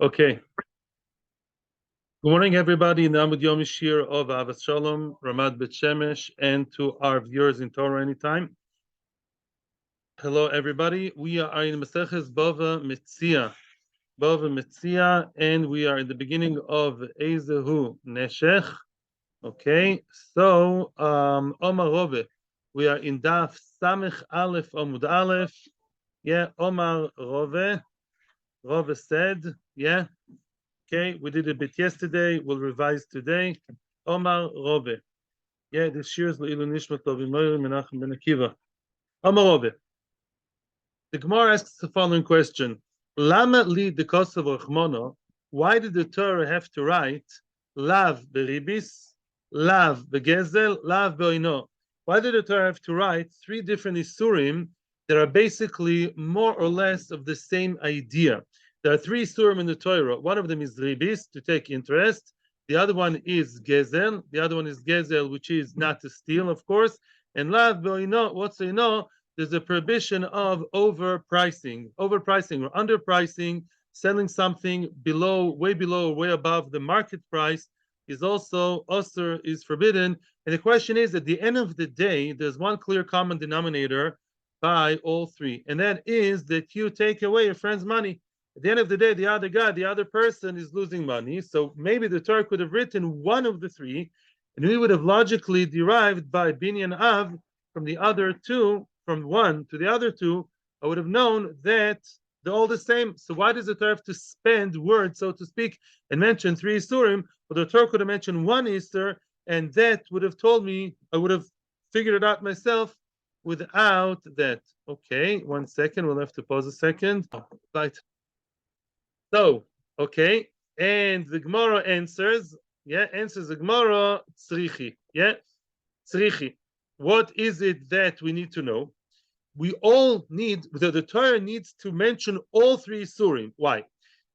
Okay. Good morning, everybody. In the Amud Yomi Shiur of Avas Shalom, Ramad Bet Shemesh, and to our viewers in Torah anytime. Hello, everybody. We are in Maseches Bava Metzia. Bava Metzia, and we are in the beginning of Ezehu Neshech. Okay, so Omar Rove. We are in Daf Samech Aleph Amud Aleph. Yeah, Omar Rove. Rove said, yeah. Okay, we did a bit yesterday. We'll revise today. Omar Rove. Yeah, this year's Le'ilu Nishmat Tovimoyer Menachem Ben Akiva. Omar Rove. The Gemara asks the following question: Lama li the cost of Rachmono? Why did the Torah have to write Lav beribis, Lav begezel, Lav beoino? Why did the Torah have to write three different isurim that are basically more or less of the same idea? There are three isurim in the Torah. One of them is ribis, to take interest. The other one is gezel. The other one is gezel, which is not to steal, of course. And Lav beoino, what's oino? There's a prohibition of overpricing or underpricing, selling something below, or way above the market price is also is forbidden. And the question is, at the end of the day, there's one clear common denominator by all three, and that is that you take away your friend's money. At the end of the day, the other person is losing money. So maybe the Torah could have written one of the three, and we would have logically derived by binyan av from the other two, from one to the other two, I would have known that they're all the same. So why does the Torah have to spend words, so to speak, and mention three Isurim? Well, the Torah could have mentioned one Easter, and that would have told me, I would have figured it out myself without that. Okay, 1 second, we'll have to pause a second. Right. So, okay, and the Gemara answers the Gemara, tzrichi, tzrichi. What is it that we need to know? We all need, the Torah needs to mention all three Isurim. Why?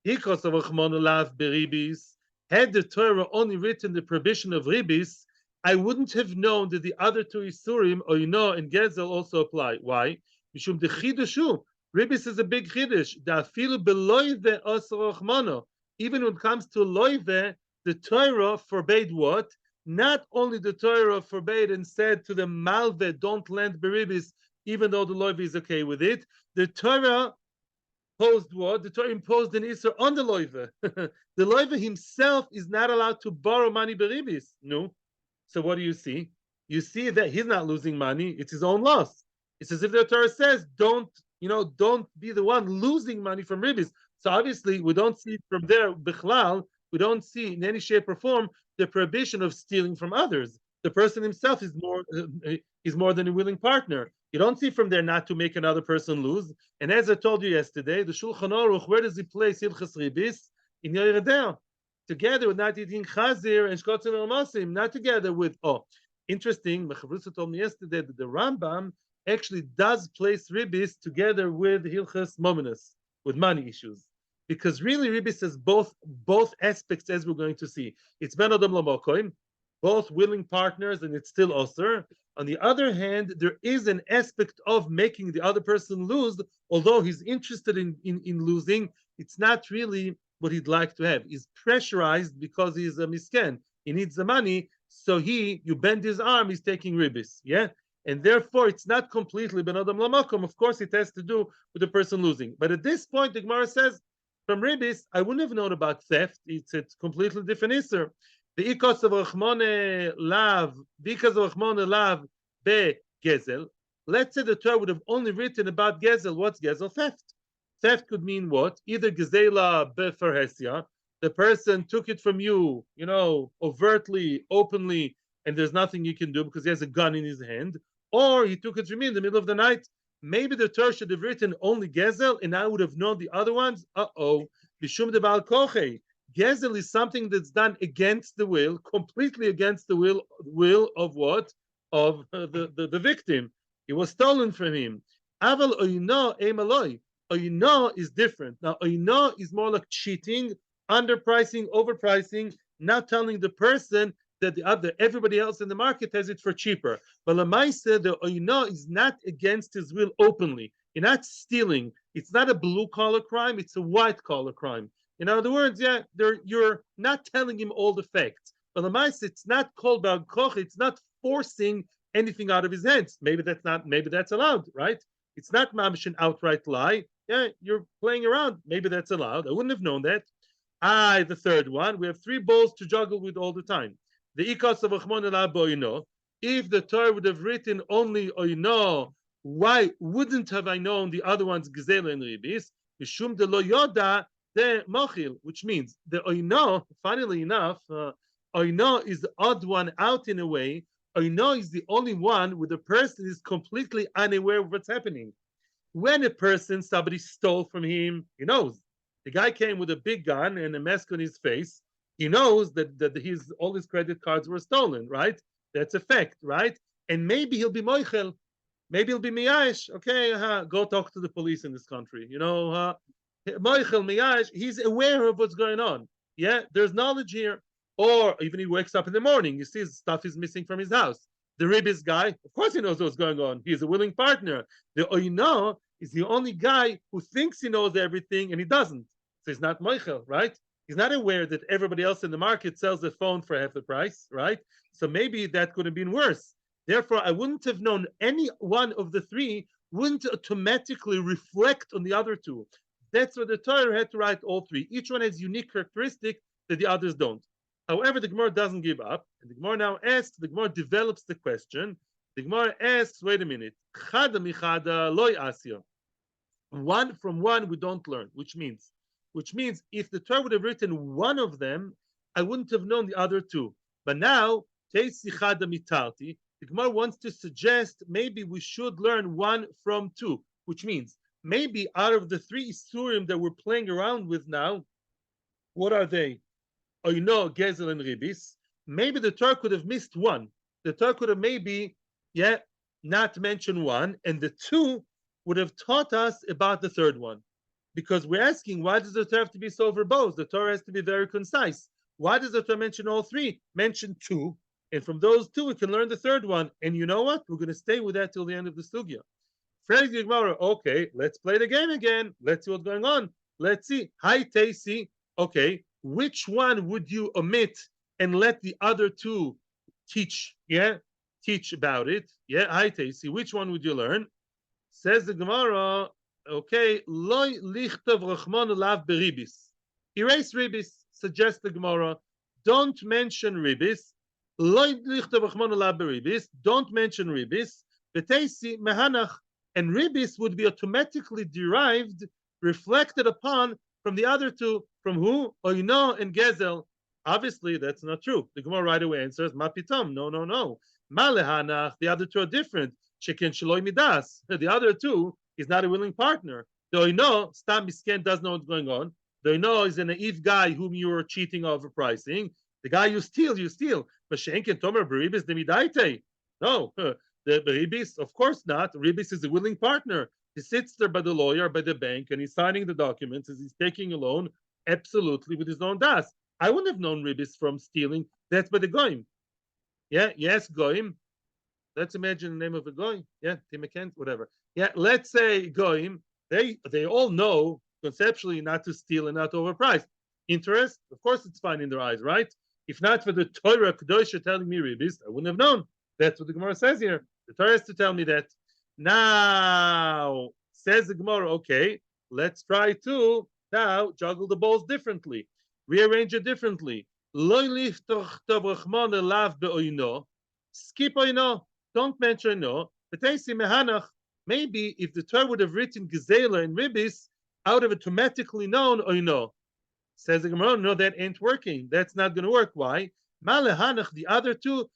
Because of Lav beribis, had the Torah only written the prohibition of ribis, I wouldn't have known that the other two Isurim, Oino and Gezel, also apply. Why? Mishum de chidushu. Ribis is a big chidush. Da'afilu beloive osor rachmano. Even when it comes to loive, the Torah forbade what? Not only the Torah forbade and said to the malve, don't lend beribis, even though the loive is okay with it. The Torah imposed what? The Torah imposed an isur on the loive. The loive himself is not allowed to borrow money beribis. No. So what do you see? You see that he's not losing money; it's his own loss. It's as if the Torah says, "Don't be the one losing money from ribis." So obviously, we don't see from there bichlal. We don't see in any shape or form the prohibition of stealing from others. The person himself is more than a willing partner. You don't see from there not to make another person lose. And as I told you yesterday, the Shulchan Aruch, where does he place Hilchas Ribis? In Yeridea, together with not eating chazir and shkotzim el-masim, not together with, interesting, Mechavrusa told me yesterday that the Rambam actually does place Ribis together with Hilchas Mominus, with money issues. Because really Ribis has both aspects, as we're going to see. It's Ben Adam Lamokoim, both willing partners, and it's still osir. On the other hand, there is an aspect of making the other person lose, although he's interested in losing, it's not really what he'd like to have. He's pressurized because he's a misken. He needs the money, so you bend his arm, he's taking ribis, and therefore it's not completely ben adam lamakom. Of course, it has to do with the person losing. But at this point, the Gemara says, from ribis, I wouldn't have known about theft. It's a completely different isser. The ikos of rachmone lav, because of rachmone lav be gezel. Let's say the Torah would have only written about gezel. What's gezel? Theft. Theft could mean what? Either gezela beferhesia, the person took it from you, overtly, openly, and there's nothing you can do because he has a gun in his hand, or he took it from me in the middle of the night. Maybe the Torah should have written only gezel, and I would have known the other ones. Bishum de bal koche. Gezel is something that's done against the will, completely against the will of what? Of the victim. It was stolen from him. Aval oyno emaloi. Oyno is different. Now, oyno is more like cheating, underpricing, overpricing, not telling the person that everybody else in the market has it for cheaper. But Lamaisa, the oyno is not against his will openly. You're not stealing. It's not a blue collar crime, it's a white collar crime. In other words, you're not telling him all the facts. But the mice, it's not called bal koch. It's not forcing anything out of his hands. Maybe that's not. Maybe that's allowed, right? It's not mamish an outright lie. Yeah, you're playing around. Maybe that's allowed. I wouldn't have known that. The third one. We have three balls to juggle with all the time. The ikas of achmon ela boino. If the Torah would have written only oino, why wouldn't have I known the other ones gzela and ribis? Mishum de lo yoda the mochil, which means the oino. Funnily enough, oino is the odd one out in a way. Oino is the only one where the person is completely unaware of what's happening. When a person, somebody stole from him, he knows. The guy came with a big gun and a mask on his face. He knows that all his credit cards were stolen, right? That's a fact, right? And maybe he'll be moichel. Maybe he'll be miyash. Okay, go talk to the police in this country. Moichel, miyash, he's aware of what's going on. Yeah, there's knowledge here. Or even he wakes up in the morning, he sees stuff is missing from his house. The ribis guy, of course he knows what's going on. He's a willing partner. The oino is the only guy who thinks he knows everything and he doesn't. So he's not moichel, right? He's not aware that everybody else in the market sells the phone for half the price, right? So maybe that could have been worse. Therefore, I wouldn't have known any one of the three wouldn't automatically reflect on the other two. That's why the Torah had to write all three. Each one has unique characteristic that the others don't. However, the Gemara doesn't give up. And the Gemara now asks, the Gemara develops the question. The Gemara asks, wait a minute. Chada michada loy asya. One from one we don't learn, which means if the Torah would have written one of them, I wouldn't have known the other two. But now, teisi chada mitarti, the Gemara wants to suggest maybe we should learn one from two, which means maybe out of the three isurim that we're playing around with now, what are they? Gezel and ribis. Maybe the Torah could have missed one. The Torah could have maybe, not mentioned one, and the two would have taught us about the third one. Because we're asking, why does the Torah have to be so verbose? The Torah has to be very concise. Why does the Torah mention all three? Mention two, and from those two we can learn the third one. And you know what? We're going to stay with that till the end of the sugya. Okay, let's play the game again. Let's see what's going on. Let's see. Hi, Tasi. Okay, which one would you omit and let the other two teach? Teach about it. Hi, Tasi. Which one would you learn? Says the Gemara. Okay, loy lichtov rachman lav beribis. Erase ribis. Suggests the Gemara. Don't mention ribis. Loy lichtov rachman lav beribis. Don't mention ribis. Betesi mehanach. And ribis would be automatically derived, reflected upon from the other two. From who? Oino and Gezel. Obviously, that's not true. The Gemara right away answers, Mapitom. No. Malehanach. The other two are different. Sheken Shaloi Midas. The other two is not a willing partner. The Oino, Stam Misken, doesn't know what's going on. The Oino is a naive guy whom you are cheating, overpricing. The guy you steal. But Shenken Tomer Beribis de Midaite. No. The Ribis, of course not. Ribis is a willing partner. He sits there by the lawyer, by the bank, and he's signing the documents as he's taking a loan, absolutely with his own das. I wouldn't have known Ribis from stealing. That's by the goyim. Yes, goyim. Let's imagine the name of a goyim. Tim McKent, whatever. Let's say goyim. They all know conceptually not to steal and not to overprice. Interest, of course, it's fine in their eyes, right? If not for the Torah Kedosha telling me Ribis, I wouldn't have known. That's what the Gemara says here. The Torah has to tell me that. Now, says the Gemara, okay, let's try to now juggle the balls differently, rearrange it differently. Skip oino, don't mention no. Maybe if the Torah would have written Gezela and Ribis out of automatically known oino, says the Gemara, no, that ain't working. That's not going to work. Why? The other two,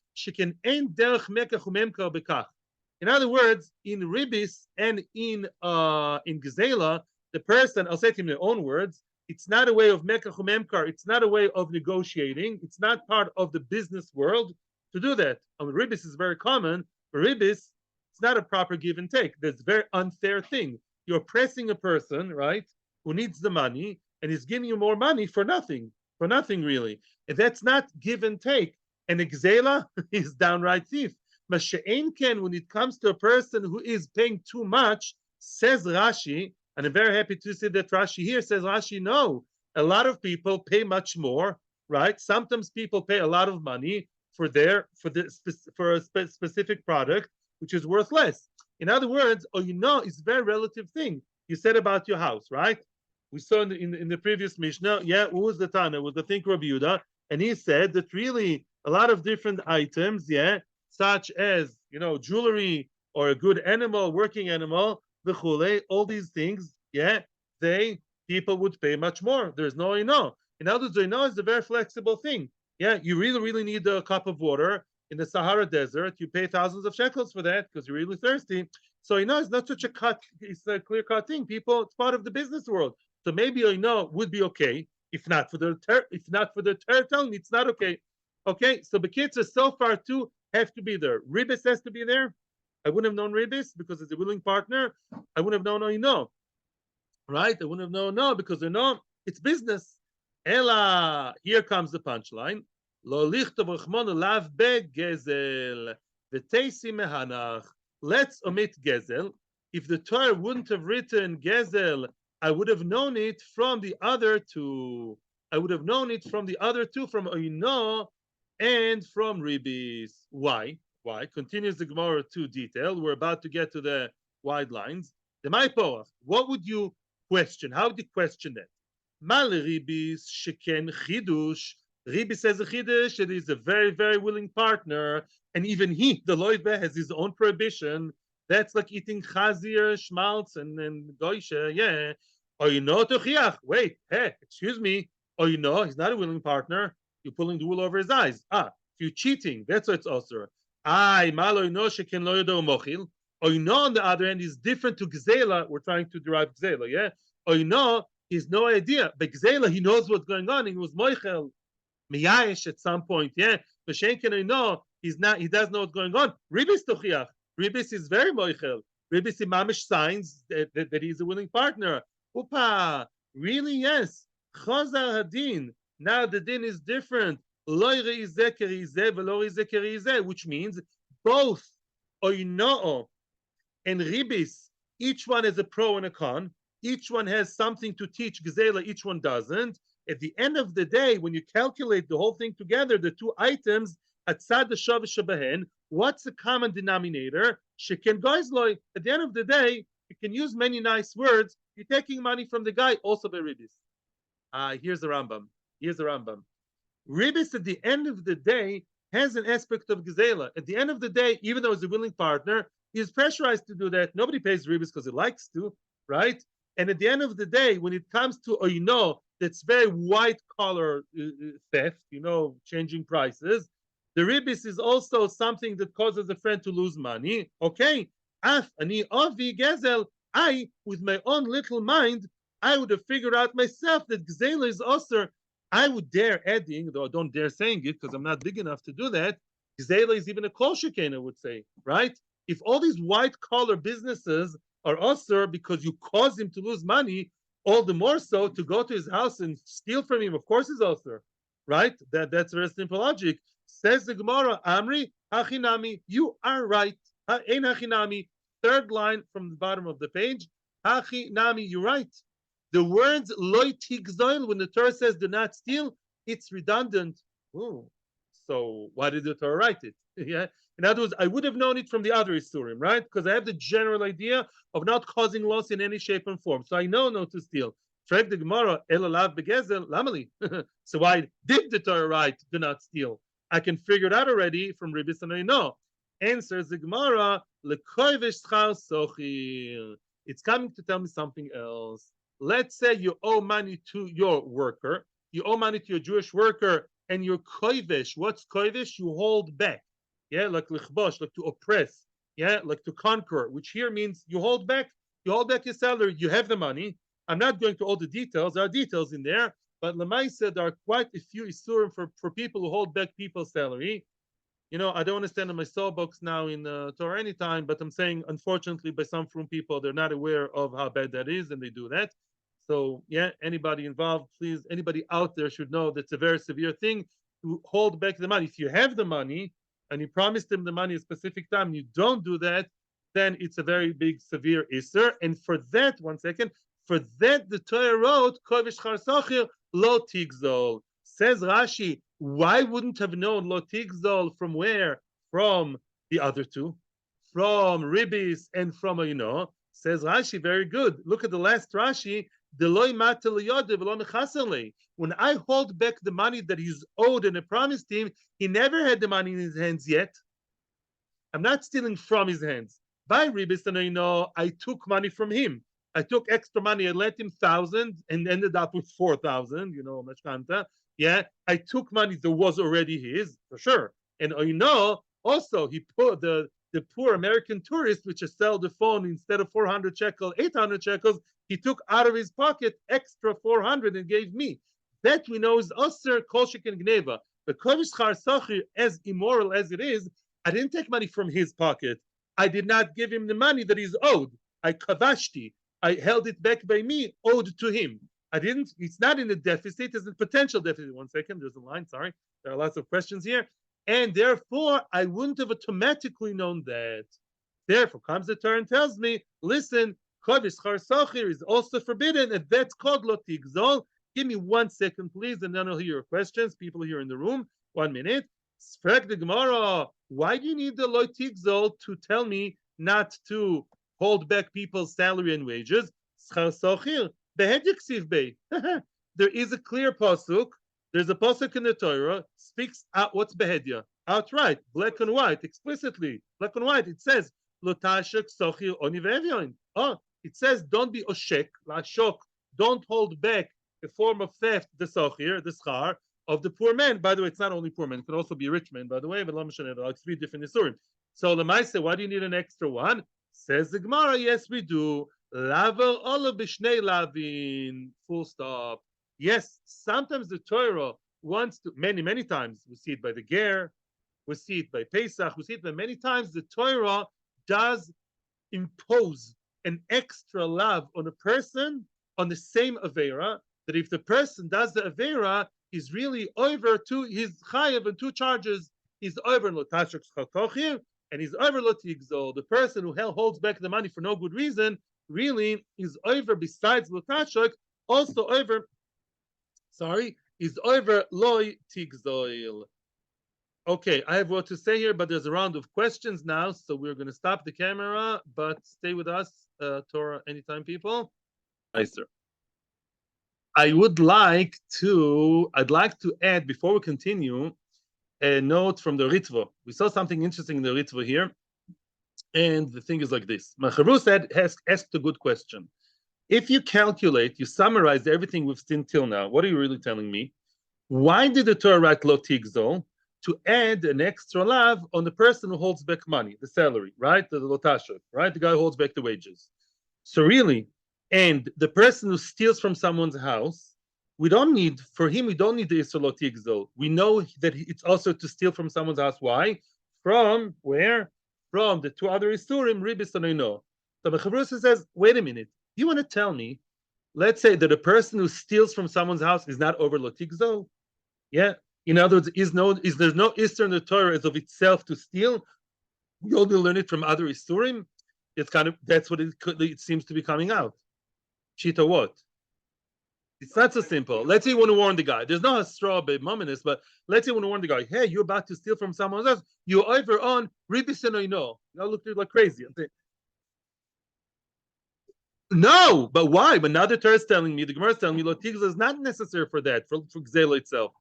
in other words, in Ribis and in Gezela, the person, I'll say it in my own words, it's not a way of mekach umemkar, it's not a way of negotiating, it's not part of the business world to do that. Ribis is very common. For Ribis, it's not a proper give and take. That's a very unfair thing. You're pressing a person, right, who needs the money, and he's giving you more money for nothing really. And that's not give and take. And Gezela is downright thief. Masha'en ken, when it comes to a person who is paying too much, says Rashi, and I'm very happy to see that Rashi here says, Rashi, no. A lot of people pay much more, right? Sometimes people pay a lot of money for a specific product, which is worth less. In other words, it's a very relative thing. You said about your house, right? We saw in the previous Mishnah, who was the Tana? It was the think Rabbi Yehuda, and he said that really a lot of different items, such as jewelry or a good animal, working animal, the all these things, they people would pay much more. There's no ino. In other words, ino is a very flexible thing. You really need a cup of water in the Sahara Desert. You pay thousands of shekels for that because you're really thirsty. So it's not such a cut. It's a clear cut thing. People, it's part of the business world. So maybe would be okay if not for the Torah, it's not okay. Okay, so the kids are so far too have to be there. Ribis has to be there. I wouldn't have known Ribis because it's a willing partner. I wouldn't have known right? I wouldn't have known because it's business. Ella, here comes the punchline. Lo lichtov rachmon lav begezel v'teisi mehanach. Let's omit gezel. If the Torah wouldn't have written gezel, I would have known it from the other two. I would have known it from the other two, from oino and from ribis. Why? Continues the Gemara to detail. We're about to get to the wide lines. The Maiporach, what would you question? How would you question that? Mal ribis sheken chidush. Ribis says a chidush that is a very, very willing partner, and even he, the loive, has his own prohibition. That's like eating chazir, schmaltz, and goisha, tochiach. Wait, hey, excuse me. He's not a willing partner. You're pulling the wool over his eyes. If you're cheating, that's what it's also. Mochil. On the other hand, is different to gzela. We're trying to derive gzela, he's no idea. But gzela, he knows what's going on. He was moichel, miyayish at some point, But he's not. He doesn't know what's going on. Ribis tochiach. Ribis is very moichel. Ribis imamish signs that he's a willing partner. Upa, really? Yes. Chazar hadin. Now the din is different. Which means both oino and ribis, each one has a pro and a con. Each one has something to teach gzela, each one doesn't. At the end of the day, when you calculate the whole thing together, the two items, atzad shavish shabahen, what's the common denominator? Sheken goizloi. At the end of the day, you can use many nice words. You're taking money from the guy, also by ribis. Here's the Rambam. Ribis at the end of the day has an aspect of gzela. At the end of the day, even though he's a willing partner, he's pressurized to do that. Nobody pays ribis because he likes to, right? And at the end of the day, when it comes to that's very white collar theft, changing prices, the ribis is also something that causes a friend to lose money. Okay, ani avi gezel. I, with my own little mind, I would have figured out myself that gzela is osir. I would dare adding, though I don't dare saying it because I'm not big enough to do that. Gzela is even a kol sheken, I would say, right? If all these white collar businesses are osir because you cause him to lose money, all the more so to go to his house and steal from him, of course, is osir, right? That's very simple logic. Says the Gemara, Amri hachinami, you are right. Ein hachinami. Third line from the bottom of the page, hachinami, you're right. The words loy tigzoil, when the Torah says do not steal, it's redundant. Oh, so why did the Torah write it? In other words, I would have known it from the other Isurim, right? Because I have the general idea of not causing loss in any shape and form. So I know not to steal. Frag the Gemara, elalav begezel, lamali. So why did the Torah write do not steal? I can figure it out already from Ribis and I know. Answers the Gemara, lekoivesh schar sochir. It's coming to tell me something else. Let's say you owe money to your worker, you owe money to your Jewish worker, and you're koivesh. What's koivesh? You hold back. Like lichbosh, like to oppress. Like to conquer, which here means you hold back. You hold back your salary. You have the money. I'm not going to all the details. There are details in there, but Lamaisa, there are quite a few isurim for people who hold back people's salary. I don't want to stand on my soapbox now in Torah anytime, but I'm saying, unfortunately, by some from people, they're not aware of how bad that is, and they do that. So, anybody involved, please, anybody out there should know that's a very severe thing to hold back the money. If you have the money and you promise them the money at a specific time, and you don't do that, then it's a very big, severe isser. And for that, the Torah wrote, Kovish Char Sochir, lo tigzol. Says Rashi, why wouldn't have known lo tigzol from where? From the other two, from ribis and from Says Rashi, very good. Look at the last Rashi. When I hold back the money that he's owed and I promised him, he never had the money in his hands yet. I'm not stealing from his hands. By ribis, and I took money from him. I took extra money. I lent him 1,000 and ended up with 4,000. Mashkanta. Yeah, I took money that was already his for sure. And also he put the poor American tourist, which sell the phone instead of 400 shekels, 800 shekels, he took out of his pocket extra 400 and gave me. That we know is Osir Kol Shekin Gneva. The Kovish Char Sochir, as immoral as it is, I didn't take money from his pocket. I did not give him the money that he's owed. I kavashti. I held it back by me, owed to him. I didn't. It's not in a deficit. It's a potential deficit. 1 second. There's a line. Sorry. There are lots of questions here. And therefore, I wouldn't have automatically known that. Therefore, comes the Torah and tells me, listen, Kovish Char Sochir is also forbidden, and that's called Lo Tigzol. Give me 1 second, please, and then I'll hear your questions. People here in the room. 1 minute. Sfrag the Gemara. Why do you need the Lo Tigzol to tell me not to hold back people's salary and wages? Schar Sochir. There is a clear pasuk. There's a pasuk in the Torah speaks out what's behedya outright, black and white, explicitly, black and white. It says lotashek sochir oni ve'evyon. Oh, it says don't be oshek, lashok. Don't hold back a form of theft, the sochir, the schar of the poor man. By the way, it's not only poor men; it can also be rich men. By the way, but like 3 different isurim. So Lamaisa, why do you need an extra one? Says the Gemara, yes, we do. Laver ola b'shnei lavin. Full stop. Yes, sometimes the Torah wants to, many times, we see it by the Ger, we see it by Pesach, we see it by many times, the Torah does impose an extra love on a person on the same Avera, that if the person does the Avera, he's really over to his Chayav and 2 charges. He's over Lotashuk Chakochir, and he's over Lotigzol. The person who holds back the money for no good reason really is over, besides Lotashuk, also over, is over Loi Tigzoil. Okay, I have what to say here, but there's a round of questions now, so we're going to stop the camera, but stay with us, Torah, anytime, people. Nicer. I'd like to add, before we continue, a note from the Ritva. We saw something interesting in the Ritva here, and the thing is like this. Macharu asked a good question. If you calculate, you summarize everything we've seen till now, what are you really telling me? Why did the Torah write Lo Tigzol? To add an extra lav on the person who holds back money, the salary, right? The Lotashuk, right? The guy who holds back the wages. So really, and the person who steals from someone's house, we don't need the Isser Lo Tigzol. We know that it's also to steal from someone's house. Why? From where? From the 2 other Isurim, Ribis and Oino. So the Chavrusa says, wait a minute. You want to tell me, let's say that a person who steals from someone's house is not over Lo Tigzol? Yeah. In other words, there's no Isser in the Torah as of itself to steal. We only learn it from other Isurim. It's that's what it seems to be coming out. Shita what? It's not so simple. Let's say you want to warn the guy. There's no straw mominous, but let's say you want to warn the guy. Hey, you're about to steal from someone else. You're over on Ribis and Oino. You look like crazy. No, but why? But now the Torah is telling me, the Gemara is telling me, Lo Tigzol is not necessary for that, for Gzela itself.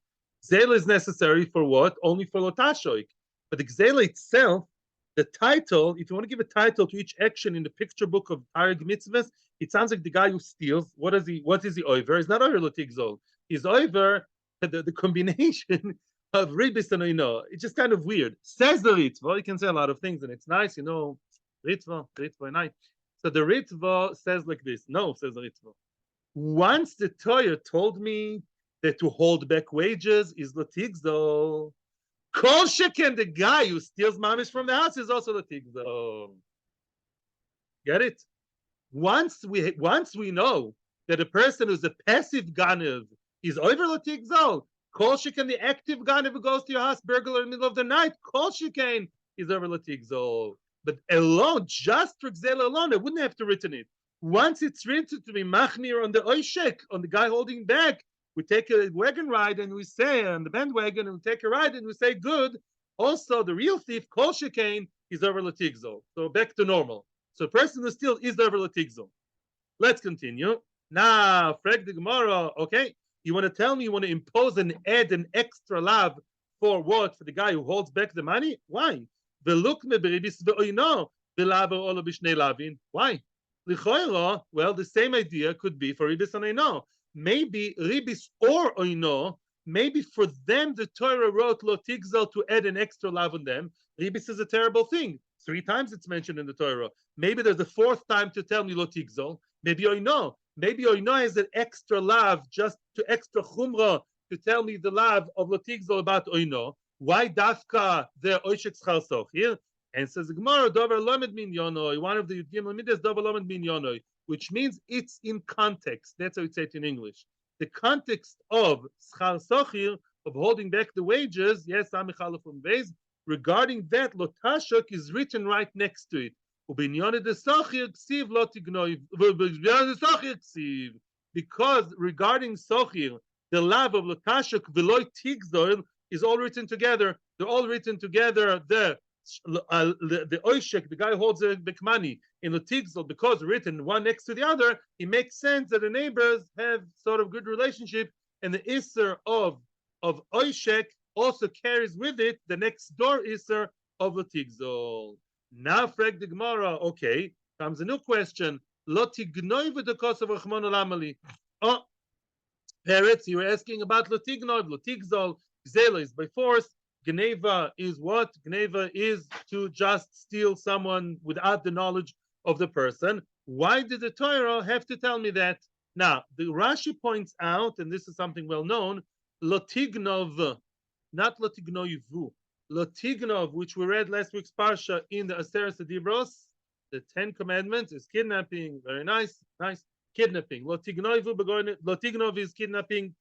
Gzela is necessary for what? Only for Lotashoik. But the Gzela itself, the title, if you want to give a title to each action in the picture book of Tarek Mitzvahs, it sounds like the guy who steals. What is he over? He's not over Lo Tigzol. He's over the combination of Ribis and Oino. It's just kind of weird. Says the Ritva. You can say a lot of things, and it's nice, Ritva, nice. So the Ritva says like this. No, says the Ritva. Once the Torah told me that to hold back wages is Lo Tigzol, Kol Sheken, the guy who steals mamish from the house, is also Lo Tigzol. Get it? Once we know that a person who's a passive ganav is over Lo Tigzol, Kol Sheken, the active ganav who goes to your house, burglar in the middle of the night, Kol Sheken is over Lo Tigzol. But alone, just for Gzela alone, I wouldn't have to written it. Once it's written to be machmir on the oishek, on the guy holding back, We take a wagon ride and we say on the bandwagon and we take a ride and we say good. Also, the real thief, kol shekain, is over latigzol. So back to normal. So a person who steals is over latigzol. Let's continue. Now, frag the Gemara. Okay, you want to tell me you want to impose and add an extra lav for what? For the guy who holds back the money? Why? Why? Well, the same idea could be for ribis and oino. Maybe ribis or oino. Maybe for them the Torah wrote lo tigzal to add an extra lav on them. Ribis is a terrible thing. 3 times it's mentioned in the Torah. Maybe there's a 4th time to tell me lo tigzal. Maybe oino. Maybe oino has an extra lav, just to extra chumrah to tell me the lav of lo tigzal about oino. Why dafka the oishek schar sochir? And says the Gemara, dover lomed min yonoi. One of the Yudgim Lamidas, dover lomed min yonoi, which means it's in context. That's how it's said in English. The context of schar sochir, of holding back the wages, yes, amichalafum beis. Regarding that, lotashok is written right next to it. Because regarding sochir, the lav of lotashok veloy tigzol is all written together. They're all written together. The oishek, the guy who holds the money in the tigzol, because written one next to the other, it makes sense that the neighbors have sort of good relationship, and the isser of oishek also carries with it the next door isser of the tigzol. Now, frag the Gemara. Okay, comes a new question. Lo tignoi v'dekos of Rachmon olam ali. Oh, parrots, you were asking about lo tignoi, lo tigzol. Gzela is by force. Geneva is what? Geneva is to just steal someone without the knowledge of the person. Why did the Torah have to tell me that? Now, the Rashi points out, and this is something well known, lotignov, not lotignoivu. Lotignov, which we read last week's parsha in the Aseret Adibros, the 10 Commandments, is kidnapping. Very nice, nice. Kidnapping. Lotignov is kidnapping,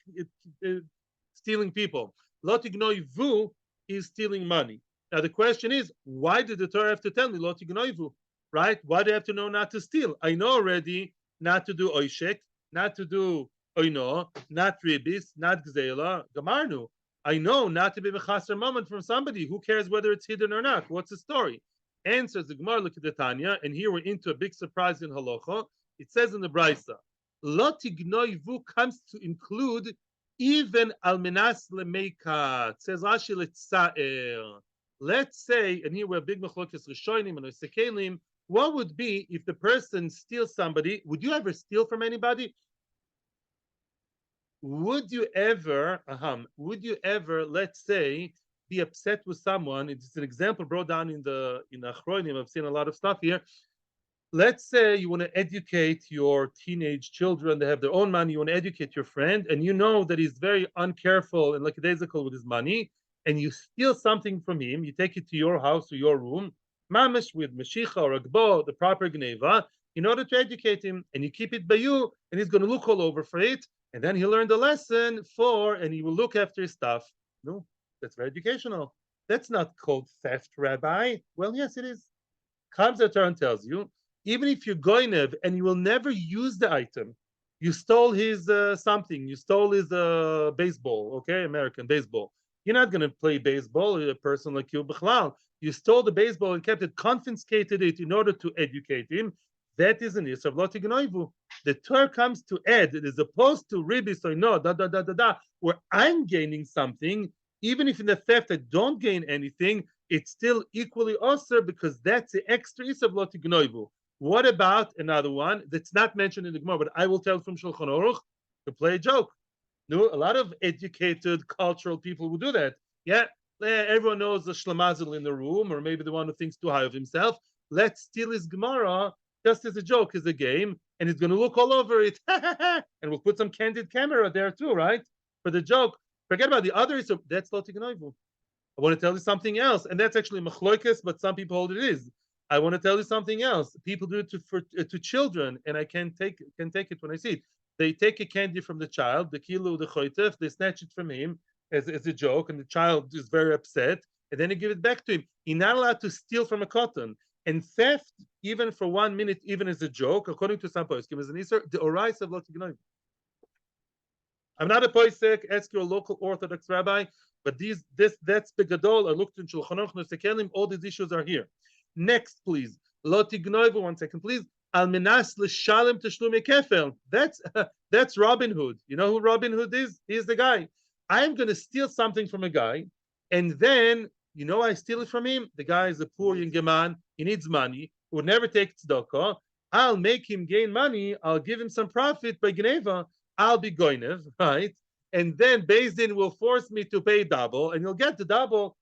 stealing people. Lotignoivu is stealing money. Now the question is, why did the Torah have to tell me lotignoivu? Right? Why do I have to know not to steal? I know already not to do oishek, not to do oino, not ribis, not gzela, gamarnu. I know not to be mechaser moment from somebody. Who cares whether it's hidden or not? What's the story? Answers the Gemara, look at the Tanya, and here we're into a big surprise in halacha. It says in the Brisa, lotignoivu comes to include even almenas lemeika. Says Rashi letzaer. Let's say, and here we're big machlokas rishonim and osekelim. What would be if the person steals somebody? Would you ever steal from anybody? Would you ever, let's say, be upset with someone? It's an example brought down in Achronim. I've seen a lot of stuff here. Let's say you want to educate your teenage children. They have their own money. You want to educate your friend, and you know that he's very uncareful and lackadaisical with his money, and you steal something from him. You take it to your house or your room, mamish with meshicha or agbo, the proper gneva, in order to educate him, and you keep it by you, and he's going to look all over for it, and then he'll learn the lesson and he will look after his stuff. No, that's very educational. That's not called theft, Rabbi. Well, yes, it is. Comes the Torah and tells you, even if you're goinev and you will never use the item, you stole his something, you stole his baseball, okay, American baseball. You're not going to play baseball, a person like you, b'chlal. You stole the baseball and kept it, confiscated it in order to educate him. That is an issue of lo tignoivu. The Torah comes to add, as opposed to ribis or no, where I'm gaining something, even if in the theft I don't gain anything, it's still equally also because that's the extra issue of lo tignoivu. What about another one that's not mentioned in the Gemara, but I will tell from Shulchan Aruch to play a joke? No, a lot of educated cultural people will do that. Yeah, everyone knows the shlamazel in the room, or maybe the one who thinks too high of himself. Let's steal his Gemara just as a joke, as a game, and he's going to look all over it, and we'll put some candid camera there too, right? For the joke. Forget about the other. So that's lo tignoivu. I want to tell you something else, and that's actually machloikas, but some people hold it is. I want to tell you something else. People do it to children, and I can take it when I see it. They take a candy from the child, the kilu, the choitef, they snatch it from him as a joke, and the child is very upset, and then they give it back to him. He's not allowed to steal from a cotton. And theft, even for 1 minute, even as a joke, according to some poskim, is an iser, the orais of lo tignoivu. I'm not a poisek. Ask your local Orthodox rabbi. But that's begadol. I looked in Shulchan Aruch Nesekelim. All these issues are here. Next, please. Lo tignoivu. 1 second, please. Al menas l'shalem teshlumei kefel. That's Robin Hood. You know who Robin Hood is? He's the guy. I'm going to steal something from a guy, and then I steal it from him. The guy is a poor young man. He needs money. He would never take tzedakah. I'll make him gain money. I'll give him some profit by gneva. I'll be goinev, right? And then Beis Din will force me to pay double, and you'll get the double.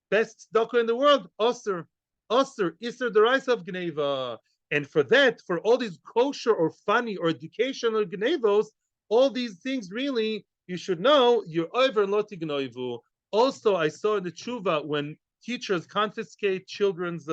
Best tzedakah in the world, Osir, Isser the rice of gneva. And for that, for all these kosher or funny or educational gnevos, all these things really, you should know, you're over loti gnoivu. Also, I saw in the tshuva when teachers confiscate children's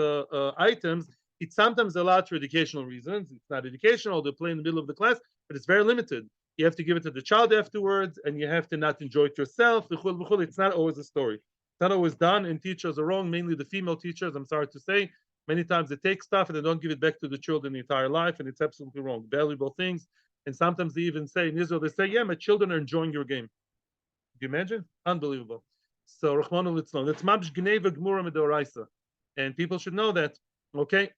items, it's sometimes allowed for educational reasons. It's not educational, they play in the middle of the class, but it's very limited. You have to give it to the child afterwards, and you have to not enjoy it yourself. It's not always a story. It's not always done, and teachers are wrong, mainly the female teachers, I'm sorry to say. Many times they take stuff and they don't give it back to the children the entire life, and it's absolutely wrong. Valuable things. And sometimes they even say, in Israel, they say, yeah, my children are enjoying your game. Do you imagine? Unbelievable. So, Rahmanu Litzlon. That's Mabsh Gneva Gmura Medoraisa. And people should know that. Okay.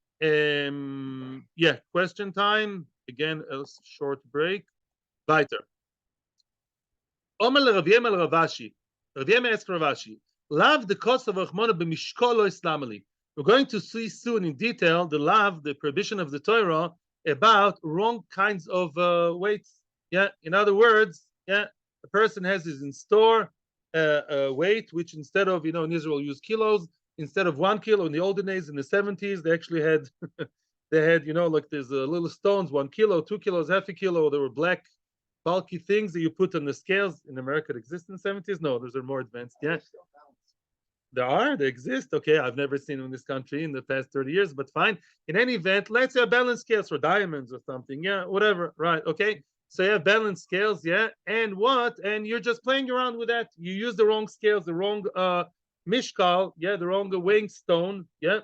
Yeah, question time. Again, a short break. Weiter. Omer Rav Yema Ravashi. Rav Yema asked Ravashi, Lav the cost of Rahmanu b'mishkolo islamali. We're going to see soon in detail the lav, the prohibition of the Torah about wrong kinds of weights. Yeah, in other words, yeah, a person has his in store weight, which instead of, in Israel use kilos, instead of 1 kilo in the olden days, in the 70s, they actually had, like there's little stones, 1 kilo, 2 kilos, half a kilo. There were black, bulky things that you put on the scales. In America, it exists in the 70s? No, those are more advanced. Yeah. They exist. Okay, I've never seen them in this country in the past 30 years, but fine. In any event, let's say a balance scales for diamonds or something. Yeah, whatever. Right. Okay. So you have balance scales. Yeah. And what? And you're just playing around with that. You use the wrong scales, the wrong mishkal. Yeah, the wrong weighing stone. Yeah.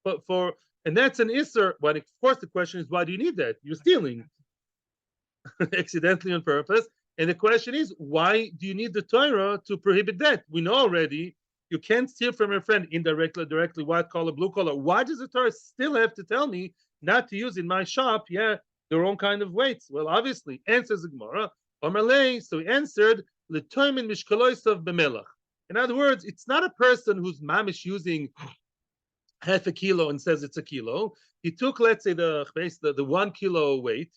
And that's an isser. But of course, the question is, why do you need that? You're stealing accidentally on purpose. And the question is, why do you need the Torah to prohibit that? We know already. You can't steal from your friend indirectly, directly, white collar, blue collar. Why does the Torah still have to tell me not to use in my shop, the wrong kind of weights? Well, obviously, answers the Gemara. Omerlei, so he answered, L'toimin mishkaloisav b'melach. In other words, it's not a person who's mamish using half a kilo and says it's a kilo. He took, let's say, the 1 kilo weight,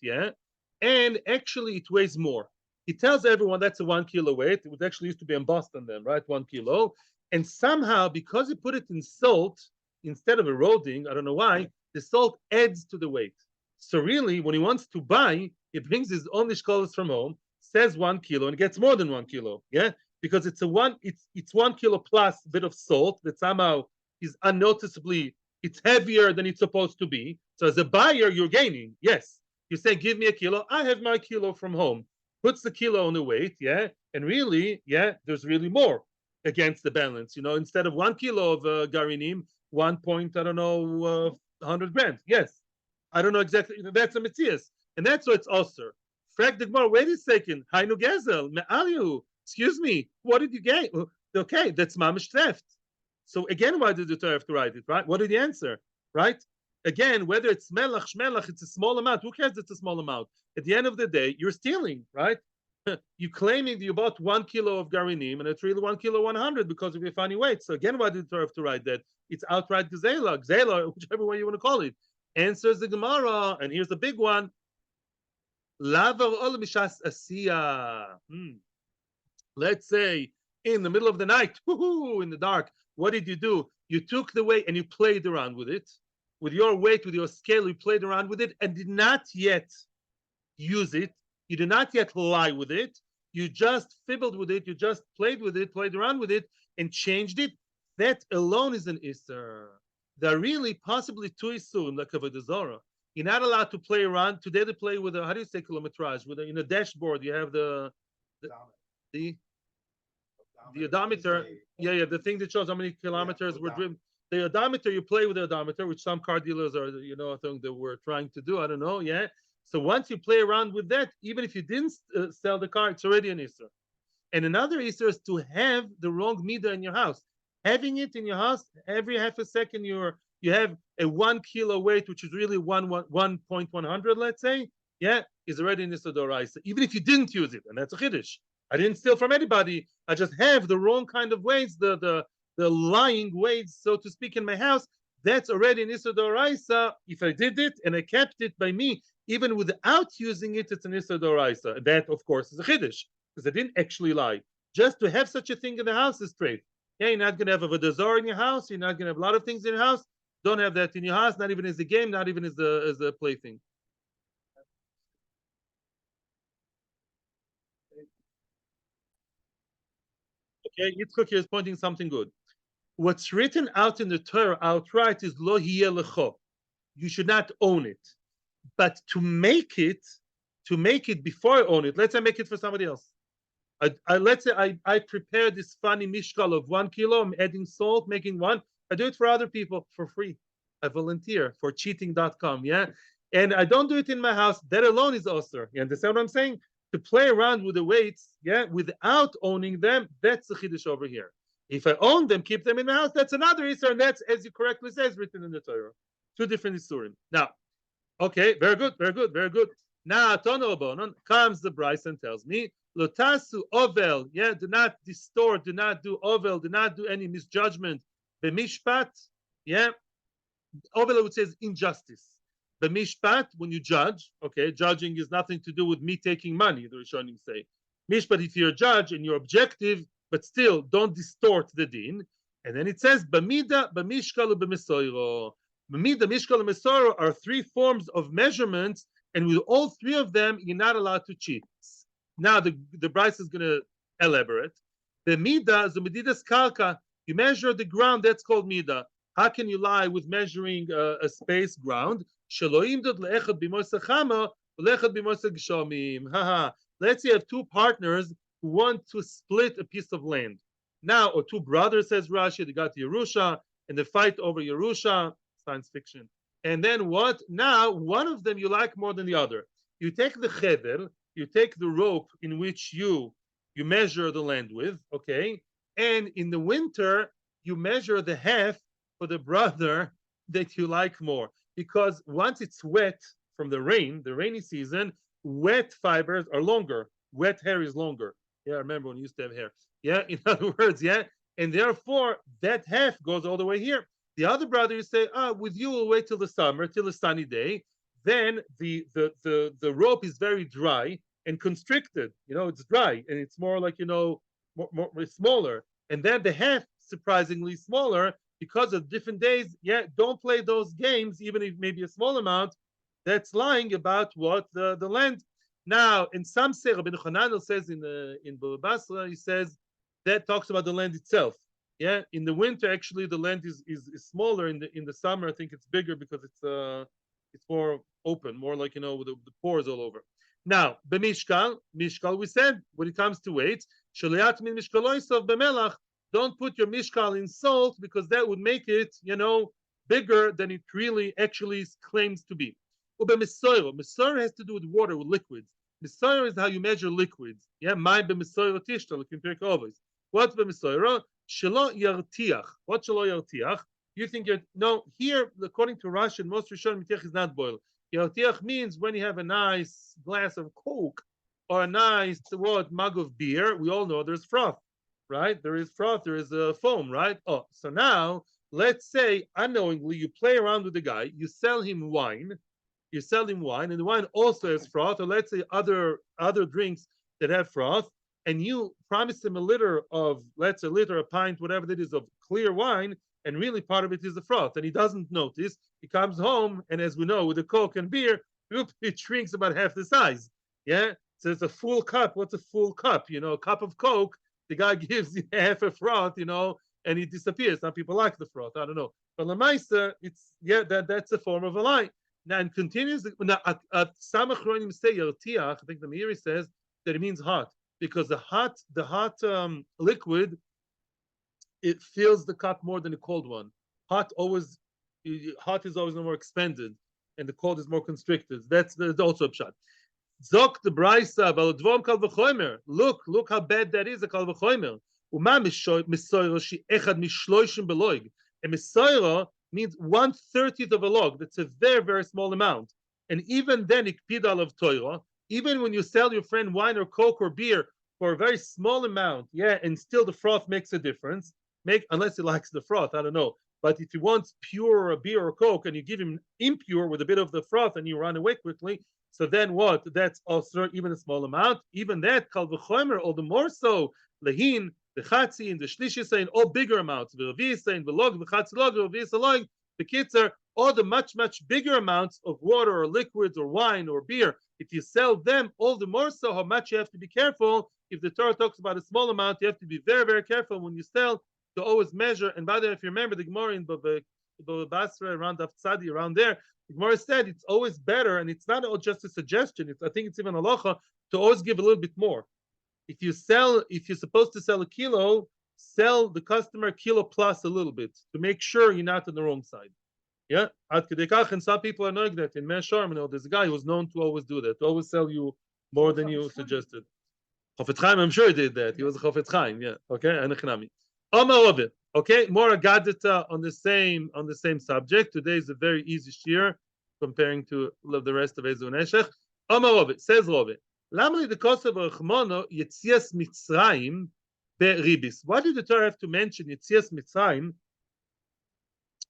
and actually it weighs more. He tells everyone that's a 1 kilo weight. It was actually used to be embossed on them, right? 1 kilo. And somehow, because he put it in salt, instead of eroding, I don't know why, the salt adds to the weight. So really, when he wants to buy, he brings his own nishkolos from home, says 1 kilo, and gets more than 1 kilo. Yeah, because it's 1 kilo plus a bit of salt that somehow is unnoticeably, it's heavier than it's supposed to be. So as a buyer, you're gaining. Yes, you say, give me a kilo. I have my kilo from home. Puts the kilo on the weight. Yeah, and really, there's really more against the balance, instead of 1 kilo of garinim, 100 grams. Yes, I don't know exactly. That's a Metzias, and that's why it's osir. Frag the Gemara. Wait a second. Hainu gezel me'alihu. Excuse me. What did you get? Okay, that's mamish theft. So again, why did the Torah have to write it? Right? What did he answer? Right? Again, whether it's melach, shmelach, it's a small amount. Who cares? It's a small amount. At the end of the day, you're stealing, right? You're claiming that you bought 1 kilo of garinim and it's really 1 kilo 100 because of your funny weight. So again, why did the Torah have to write that? It's outright gzela, whichever way you want to call it. Answers the Gemara, and here's the big one. Let's say in the middle of the night, in the dark, what did you do? You took the weight and you played around with it. With your weight, with your scale, you played around with it and did not yet use it. You did not yet lie with it. You just fibbled with it. You just played with it, played around with it, and changed it. That alone is an isser. There are really possibly 2 isurim, like avodah zarah. You're not allowed to play around. Today they play with how do you say kilometrage? In a dashboard, you have the odometer. Yeah, the thing that shows how many kilometers were driven. The odometer, you play with the odometer, which some car dealers are, I think they were trying to do. I don't know. Yeah. So once you play around with that, even if you didn't sell the car, it's already an Isser. And another Isser is to have the wrong midah in your house. Having it in your house every half a second, you have a 1 kilo weight, which is really 1.100, let's say, yeah, is already in Isser Doraisa, even if you didn't use it, and that's a Chiddush. I didn't steal from anybody. I just have the wrong kind of weights, the lying weights, so to speak, in my house. That's already an Isser Doraisa. If I did it and I kept it by me, even without using it, it's an Isser Doraisa. That, of course, is a Chiddush, because I didn't actually lie. Just to have such a thing in the house is straight. Yeah, you're not going to have a Vodazor in your house. You're not going to have a lot of things in your house. Don't have that in your house, not even as a game, not even as a plaything. Okay, Yitzchak here is pointing something good. What's written out in the Torah outright is lo hiye lecho. You should not own it. But to make it before I own it, let's say I make it for somebody else. Let's say I prepare this funny mishkal of 1 kilo. I'm adding salt, making one. I do it for other people for free. I volunteer for cheating.com. Yeah. And I don't do it in my house. That alone is osir. You understand what I'm saying? To play around with the weights, yeah, without owning them, that's the chiddush over here. If I own them, keep them in my house, that's another isur, and that's, as you correctly say, is written in the Torah. Two different isurim. Now, okay, very good, very good, very good. Now, Tono comes the Bryce and tells me, Lotasu ovel, yeah, do not distort, do not do ovel, do not do any misjudgment. B'mishpat, yeah, ovel I would say is injustice. B'mishpat, when you judge, okay, judging is nothing to do with me taking money, the Rishonim say. Mishpat, if you're a judge and you're objective, but still don't distort the din. And then it says, B'mida, b'mishkal, b'mesoiro. B'mida, mishkal, and mesoiro are three forms of measurements, and with all three of them, you're not allowed to cheat. Now the Bryce is going to elaborate. The mida is the medidas kalka. You measure the ground. That's called mida. How can you lie with measuring a space ground? Let's say you have two partners who want to split a piece of land. Now, or two brothers, says Rashi, they got Yerusha, and they fight over Yerusha, science fiction. And then what? Now, one of them you like more than the other. You take the cheder, you take the rope in which you measure the land with, okay, and in the winter you measure the half for the brother that you like more, because once it's wet from the rainy season, wet fibers are longer, wet hair is longer. Yeah, I remember when you used to have hair. Yeah, in other words, yeah, and therefore that half goes all the way here. The other brother, you say, with you we'll wait till the summer, till a sunny day. Then the rope is very dry and constricted. You know, it's dry and it's more like, you know, more smaller. And then the half surprisingly smaller because of different days. Yeah, don't play those games, even if maybe a small amount. That's lying about what the land. Now, in some say, Rabbi Chananel says in Bava Basra, he says that talks about the land itself. Yeah, in the winter, actually, the land is smaller. In the summer, I think it's bigger because it's more open, more like, you know, with the pores all over. Now, b'mishkal, mishkal, we said when it comes to weight, shaliat min mishkaloisav b'melach. Don't put your mishkal in salt because that would make it, you know, bigger than it really actually claims to be. U'b'mesoiro, mesoiro has to do with water, with liquids. Mesoiro is how you measure liquids. Yeah, my b'mesoiro tishta, like in Pirkei Avos. What's b'mesoiro? Shelo yartiach. What shelo yartiach? You think you're no here, according to Rashi, most Rishonim Yartiach is not boiled. Yartiach means when you have a nice glass of Coke or a nice mug of beer. We all know there's froth, right? There is froth, there is a foam, right? Oh, so now let's say unknowingly you play around with the guy, you sell him wine, and the wine also has froth, or let's say other drinks that have froth, and you promise him a liter of, let's say a liter, a pint, whatever that is, of clear wine, and really part of it is the froth, and he doesn't notice. He comes home, and as we know, with the Coke and beer, it shrinks about half the size. Yeah, so it's a full cup. What's a full cup? You know, a cup of Coke. The guy gives you half a froth, you know, and it disappears. Some people like the froth. I don't know, but Lamaisa, it's that's a form of a lie. Now, and continues. Now, some achronim say yartiach. I think the Meiri says that it means hot, because the hot liquid, it fills the cup more than a cold one. Hot is always more expanded, and the cold is more constricted. That's also a pshat. Zok the Braisa, Balodvom Kal V'chomer. Look how bad that is, a Kal V'chomer. Uma Misoiro Shi Echad Mishloishim Beloig. A Misoiro means 1/30 of a log. That's a very, very small amount. And even then, Ikpidal of Torah, even when you sell your friend wine or Coke or beer for a very small amount, and still the froth makes a difference, unless he likes the froth, I don't know. But if he wants pure beer or Coke and you give him impure with a bit of the froth and you run away quickly, so then what? That's also even a small amount. Even that, Kal V'chomer, all the more so, Lehin, the Chatzi, and the Shlishi saying all bigger amounts. The Revi saying the Log, the Chatzi Log, the Revi Log, the Kitzer, all the much, much bigger amounts of water or liquids or wine or beer. If you sell them, all the more so, how much you have to be careful. If the Torah talks about a small amount, you have to be very, very careful when you sell to always measure. And by the way, if you remember the Gemara in Bava Basra around Tzadi, around there, the Gemara said it's always better, and it's not just a suggestion. I think it's even halacha to always give a little bit more. If you're supposed to sell a kilo, sell the customer a kilo plus a little bit to make sure you're not on the wrong side. Yeah, and some people are knowing that in Me'asharim, there's a guy who's known to always do that, to always sell you more than you suggested. Chofetz Chaim, I'm sure he did that. He was a Chofetz Chaim, yeah. Okay, and okay, more agadita on the same subject. Today is a very easy shiur comparing to the rest of Ezu Neshech. Ovid says Rove. Lamli the Kosev Rachmono Yetzias Mitzrayim beRibis. Why did the Torah have to mention Yetzias Mitzrayim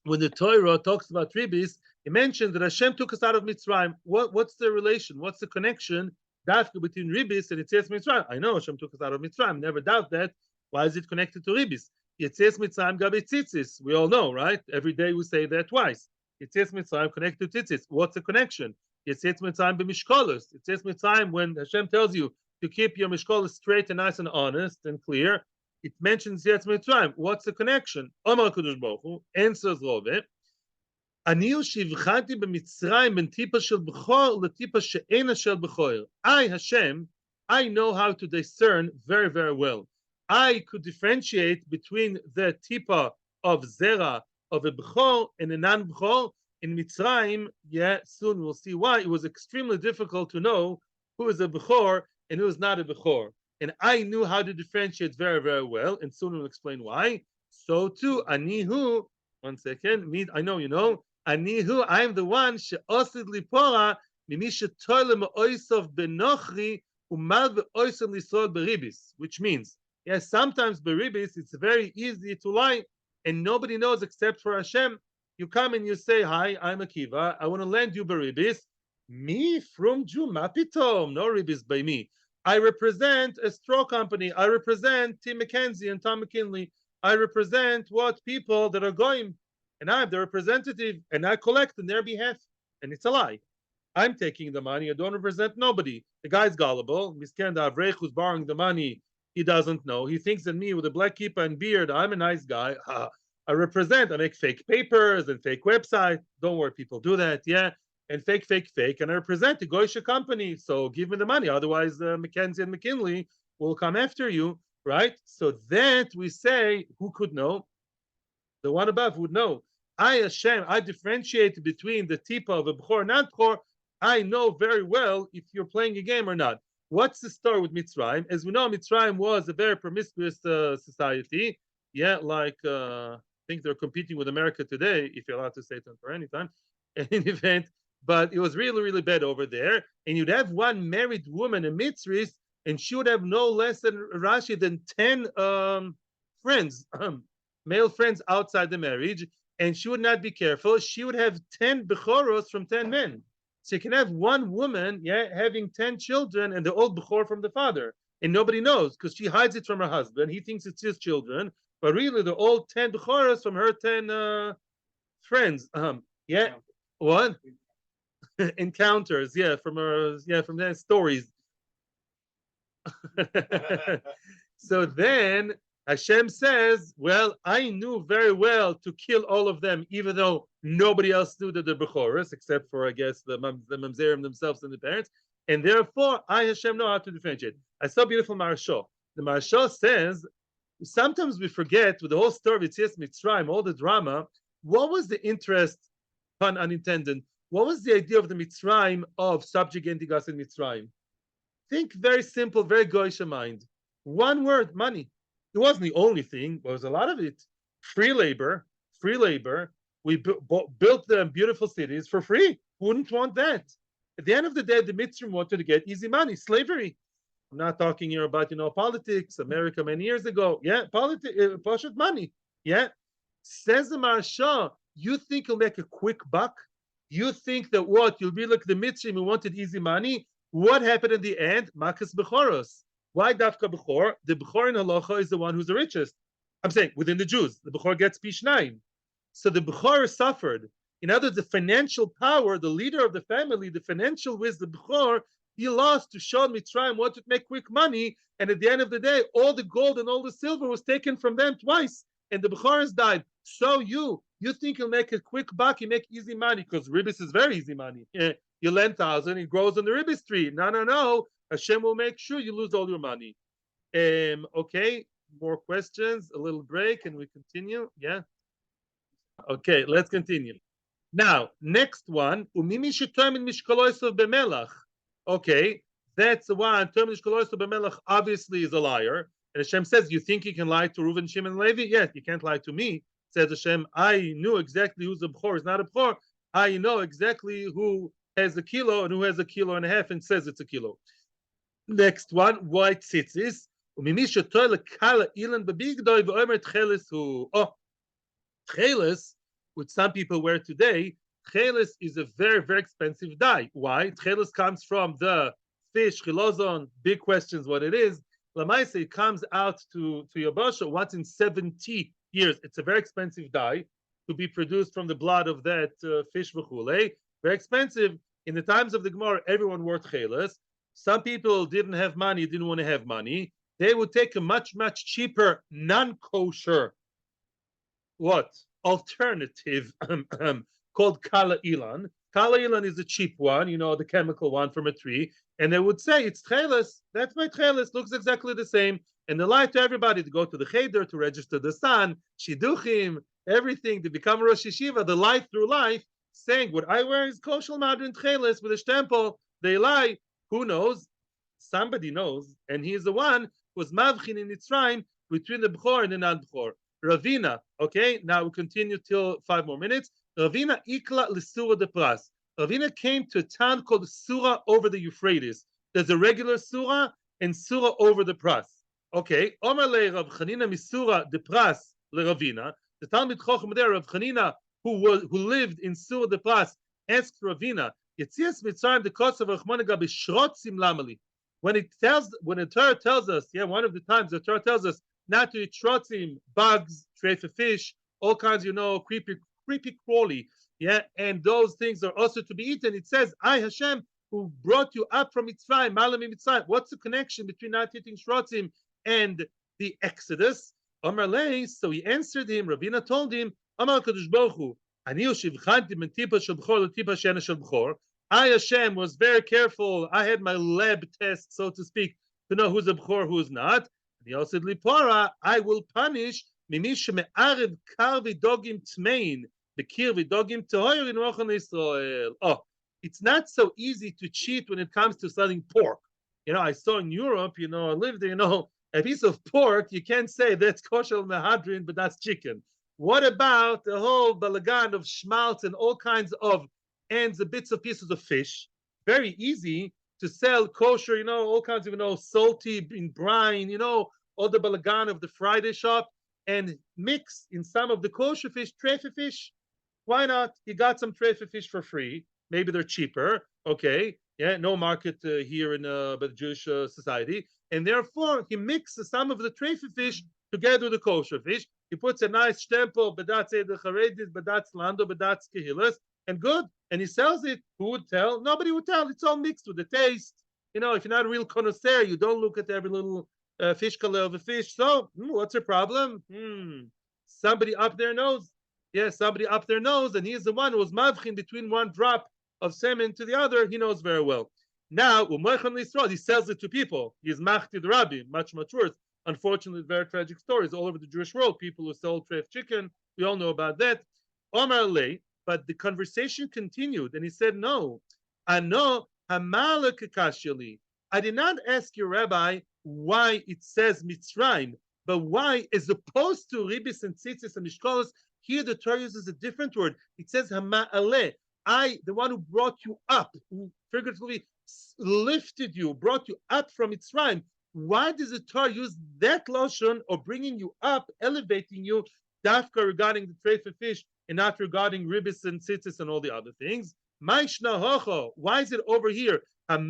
when the Torah talks about Ribis? It mentioned that Hashem took us out of Mitzrayim. What's the relation? What's the connection between Ribis and Yetzias Mitzrayim? I know Hashem took us out of Mitzrayim. Never doubt that. Why is it connected to Ribis? Yetzias Mitzrayim gabe tzitzis. We all know, right? Every day we say that twice. Yetzias Mitzrayim connected to tzitzis. What's the connection? Yetzias Mitzrayim b'mishkolos. Yetzias Mitzrayim, when Hashem tells you to keep your mishkolos straight and nice and honest and clear, it mentions Yetzias Mitzrayim. What's the connection? Omar Kadosh Baruch Hu answers Rove. Ani shivchati b'Mitzrayim ben tipa shel b'chor letipa she'ena shel b'chor. I, Hashem, I know how to discern very, very well. I could differentiate between the tipa of zera of a b'chor and a non-b'chor. In Mitzrayim, soon we'll see why, it was extremely difficult to know who is a b'chor and who is not a b'chor. And I knew how to differentiate very, very well, and soon we'll explain why. So too, Anihu, one second, I know you know, Anihu, I am the one, she'osid lipora, mimi she'toile me'oisav benochri, umal ve'oisav lisrod beribis, which means, yes, sometimes beribis, it's very easy to lie, and nobody knows except for Hashem. You come and you say, hi, I'm Akiva. I want to lend you beribis. Me, from Jew, mapitom, no ribis by me. I represent a straw company. I represent Tim McKenzie and Tom McKinley. I represent people that are going, and I'm the representative, and I collect on their behalf. And it's a lie. I'm taking the money. I don't represent nobody. The guy's gullible. Misken the Avrech who's borrowing the money, he doesn't know. He thinks that me with a black kippah and beard, I'm a nice guy. I make fake papers and fake websites. Don't worry, people do that, and fake, and I represent a Goyish company. So give me the money, otherwise McKenzie and McKinley will come after you, right? So that we say, who could know? The one above would know. I, Hashem, I differentiate between the tipa of a b'chor and non-b'chor. I know very well if you're playing a game or not. What's the story with Mitzrayim? As we know, Mitzrayim was a very promiscuous society. I think they're competing with America today, if you're allowed to say it for any time, in any event. But it was really, really bad over there. And you'd have one married woman, a mitzvist, and she would have no less than Rashi than 10 friends, male friends outside the marriage. And she would not be careful. She would have 10 bechoros from 10 men. So you can have one woman, having 10 children, and they're all bechor from the father. And nobody knows because she hides it from her husband. He thinks it's his children. But really, they're all 10 bechoros from her 10 friends. What? Encounters, from their stories. So then Hashem says, well, I knew very well to kill all of them, even though nobody else knew that they're bechoros, except for, I guess, the mamzerim themselves and the parents. And therefore, I, Hashem, know how to differentiate. I saw a beautiful Marashah. The Marashah says, sometimes we forget with the whole story of Yetzias Mitzrayim, all the drama, what was the interest, pun unintended, What was the idea of the Mitzrayim of subjugating us in Mitzrayim? Think very simple, very goyish mind. One word, money. It wasn't the only thing, but it was a lot of it. Free labor, free labor. We built them beautiful cities for free. Who wouldn't want that? At the end of the day, the Mitzrayim wanted to get easy money, slavery. I'm not talking here about, politics, America many years ago. Yeah, politics, money. Yeah. Says the Maharsha, you think you'll make a quick buck? You think that what? You'll be like the Mitzrayim who wanted easy money? What happened in the end? Makas Bechoros. Why Dafka Bechor? The Bechor in halacha is the one who's the richest. I'm saying within the Jews, the Bechor gets Pish 9. So the Bechor suffered. In other words, the financial power, the leader of the family, the financial wisdom, the Bechor, he lost to Shon Mitzrayim, wanted to make quick money, and at the end of the day, all the gold and all the silver was taken from them twice, and the Bechoros died. So you think you'll make a quick buck, you make easy money, because ribis is very easy money. You lend 1,000, it grows on the ribis tree. No. Hashem will make sure you lose all your money. Okay, more questions, a little break, and we continue. Yeah. Okay, let's continue. Now, next one. Okay, that's the one. Obviously is a liar. And Hashem says, you think you can lie to Reuven, Shimon, and Levi? Yes, you can't lie to me. Says Hashem, I knew exactly who's a Bechor, is not a Bechor. I know exactly who has a kilo and who has a kilo and a half and says it's a kilo. Next one, white tzitzis. Oh, tchelis, which some people wear today, tchelis is a very, very expensive dye. Why? Tchelis comes from the fish, chilozon, big questions what it is. Lamaise, it comes out to Yabasha once in 70 years. It's a very expensive dye to be produced from the blood of that fish, v'chule. Very expensive. In the times of the Gemara, everyone wore tchelis. Some people didn't have money, didn't want to have money. They would take a much, much cheaper, non-kosher, alternative called kala ilan. Kala ilan is a cheap one, the chemical one from a tree. And they would say, it's tchelis. That's my tchelis. Looks exactly the same. And they lie to everybody to go to the cheder, to register the son, shiduchim, everything, to become Rosh Yeshiva. They lie through life, saying, what I wear is kosher madrin tchelis with a stempel. They lie. Who knows? Somebody knows. And he is the one who was mavchin in Mitzrayim between the Bechor and the non-Bechor. Ravina, okay? Now we continue till 5 more minutes. Ravina ikla l'sura de pras. Ravina came to a town called Surah over the Euphrates. There's a regular Surah and Surah over the pras. Okay. Omar le Rav Chanina misura de pras le Ravina. The Talmid Chochem there, Rav Chanina, who lived in Surah de pras, asked Ravina, Yetzias Mitzrayim the cost of Rachmana Gabi shrotzim lamali. When the Torah tells us, one of the times the Torah tells us not to eat shrotzim, bugs, treifa fish, all kinds, creepy crawly, and those things are also to be eaten. It says, I Hashem who brought you up from Mitzrayim, Malami Mitzrayim. What's the connection between not eating shrotzim and the Exodus? Amar lei, so he answered him. Ravina told him, Amar Kadosh Baruch Hu, Ani ushivchanti min tipa shel b'chor l'tipa she'ena shel b'chor. I, Hashem, was very careful. I had my lab test, so to speak, to know who's a b'chor, who's not. And he also said, Lipora, I will punish mimi sheme'arev kar v'dogim tmein, b'kir v'dogim tehoyer in rochon Israel. Oh, it's not so easy to cheat when it comes to selling pork. I saw in Europe, I lived there, a piece of pork, you can't say that's kosher mehadrin, but that's chicken. What about the whole balagan of schmaltz and all kinds of ends, the bits of pieces of fish? Very easy to sell kosher, all kinds of, salty in brine, all the balagan of the Friday shop, and mix in some of the kosher fish, treifa fish. Why not? You got some treifa fish for free. Maybe they're cheaper. Okay. Yeah, no market here in the Jewish society. And therefore, he mixes some of the treifa fish together with the kosher fish. He puts a nice stempel, Badatz the Charedis, Badatz Lando, Badatz Kehilas, and good. And he sells it. Who would tell? Nobody would tell. It's all mixed with the taste. If you're not a real connoisseur, you don't look at every little fish color of a fish. So, what's the problem? Somebody up there knows. Yes, somebody up there knows, and he's the one who was mavchin between one drop of semen to the other. He knows very well. Now, he sells it to people. He's machti the rabbi, much worse. Unfortunately, very tragic stories all over the Jewish world. People who sell treif chicken. We all know about that. Omar lei, But the conversation continued, and he said, "No, ano hamalek kashili. I did not ask your rabbi why it says Mitzrayim, but why, as opposed to ribis and tzitzis and mishkolos, here the Torah uses a different word. It says hama'aleh. I, the one who brought you up, who figuratively lifted you, brought you up from Mitzrayim. Why does the Torah use that loshon of bringing you up, elevating you, dafka regarding the tray for fish, and not regarding ribis and tzitzis and all the other things? Why is it over here? Why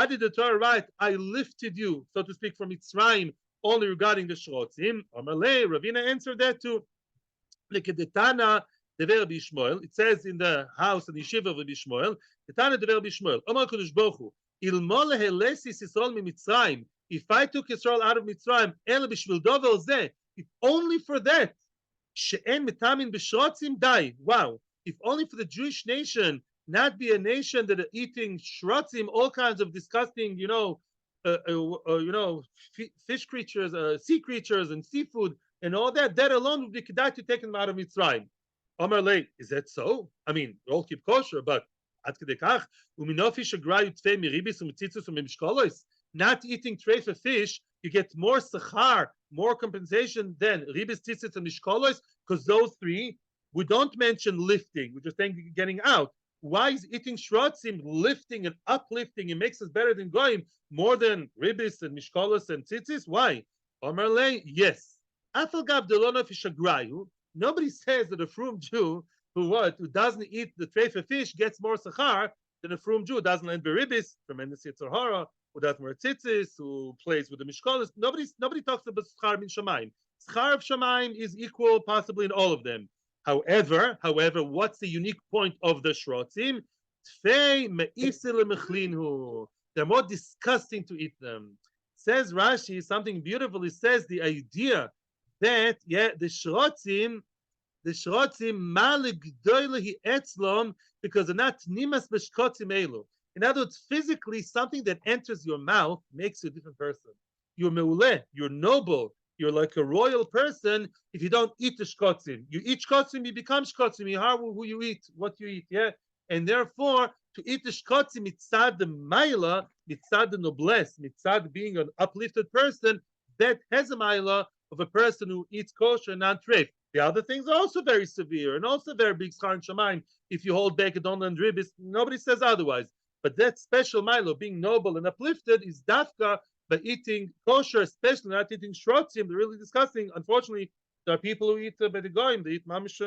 did the Torah write, I lifted you, so to speak, from Mitzrayim, only regarding the shrotzim? Amalei, Ravina answered that too. It says in the house and yeshiva of Rabbi Shmuel, if I took Israel out of Mitzrayim, if only for that, wow, if only for the Jewish nation, not be a nation that are eating shrotzim, all kinds of disgusting, fish creatures, sea creatures, and seafood, and all that. That alone would be kedai to take them out of Mitzrayim. Omar Lei, is that so? I mean, we all keep kosher, but not eating treifa fish, you get more sachar, more compensation than ribis, tzitzis, and mishkolos, because those three, we don't mention lifting, we're just saying getting out. Why is eating shrotzim lifting and uplifting? It makes us better than goyim, more than ribis and mishkolos and tzitzis? Why? Omar Lei, yes. Nobody says that a frum Jew who doesn't eat the treifa fish gets more sachar than a frum Jew who doesn't learn beribis, tremendous yitzhar hara, who does more tzitzis, who plays with the mishkolos. Nobody talks about schar min shamayim. Schar of shamayim is equal possibly in all of them. However, what's the unique point of the shrotzim? They're more disgusting to eat them. Says Rashi something beautiful. He says the idea that the shrotzim malig doilehi etzlom, because they're not nimas b'shkotzim elu. In other words, physically, something that enters your mouth makes you a different person. You're meuleh, you're noble, you're like a royal person if you don't eat the shkotzim. You eat shkotzim, you become shkotzim. You are who you eat, what you eat, yeah? And therefore, to eat the shkotzim, mitzad the maila, mitzad the noblesse, mitzad being an uplifted person, that has a maila of a person who eats kosher and non-treif. The other things are also very severe and also very big schar and shamayim. If you hold back a don and ribis, nobody says otherwise. But that special milo, being noble and uplifted, is dafka by eating kosher, especially not eating shrotzim. They're really disgusting. Unfortunately, there are people who eat by the goyim. They eat mamish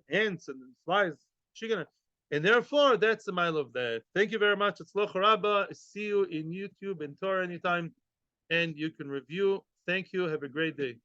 ants and flies, shigana. And therefore, that's the mile of that. Thank you very much. It's Loch Rabba. See you in YouTube and Torah anytime. And you can review. Thank you. Have a great day.